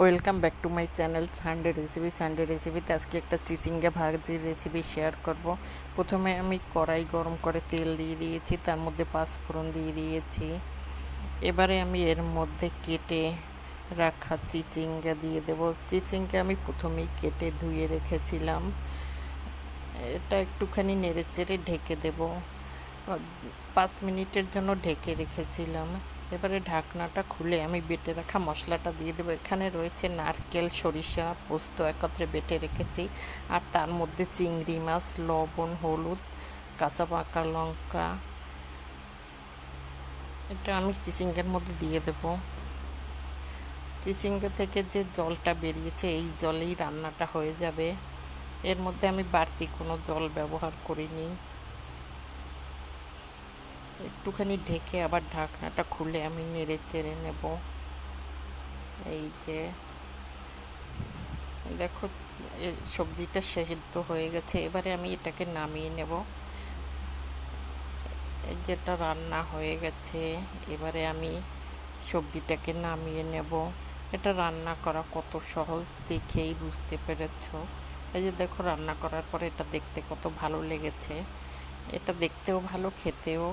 Welcome back to my channel Sunday রেসিপিতে আজকে একটা চিচিঙ্গা ভাজির রেসিপি শেয়ার করব। প্রথমে আমি কড়াই গরম করে তেল দিয়ে দিয়েছি, তার মধ্যে পাঁচফোড়ন দিয়ে দিয়েছি। এবারে আমি এর মধ্যে কেটে রাখা চিচিঙ্গা দিয়ে দেব। চিচিঙ্গা আমি প্রথমেই কেটে ধুয়ে রেখেছিলাম। এটা একটুখানি নেড়ে চেড়ে ঢেকে দেব। 5 মিনিটের জন্য ঢেকে রেখেছিলাম। এবারে ঢাকনাটা খুলে আমি বেটে রাখা মশলাটা দিয়ে দেবো। এখানে রয়েছে নারকেল, সরিষা, পোস্ত একত্রে বেটে রেখেছি, আর তার মধ্যে চিংড়ি মাছ, লবণ, হলুদ, কাঁচা পাকা লঙ্কা, এটা আমি চিচিঙ্গার মধ্যে দিয়ে দেব। চিচিঙ্গা থেকে যে জলটা বেরিয়েছে এই জলেই রান্নাটা হয়ে যাবে। এর মধ্যে আমি বাড়তি কোনো জল ব্যবহার করিনি। একটুখানি ঢেকে আবার ঢাকনাটা খুলে আমি নেড়ে চেড়ে নেব। এই যে দেখো, সবজিটা সেদ্ধ হয়ে গেছে। এবারে আমি এটাকে নামিয়ে নেব। এই যেটা রান্না হয়ে গেছে, এবারে আমি সবজিটাকে নামিয়ে নেব। এটা রান্না করা কত সহজ দেখেই বুঝতে পেরেছ। এই যে দেখো, রান্না করার পরে এটা দেখতে কত ভালো লেগেছে। এটা দেখতেও ভালো, খেতেও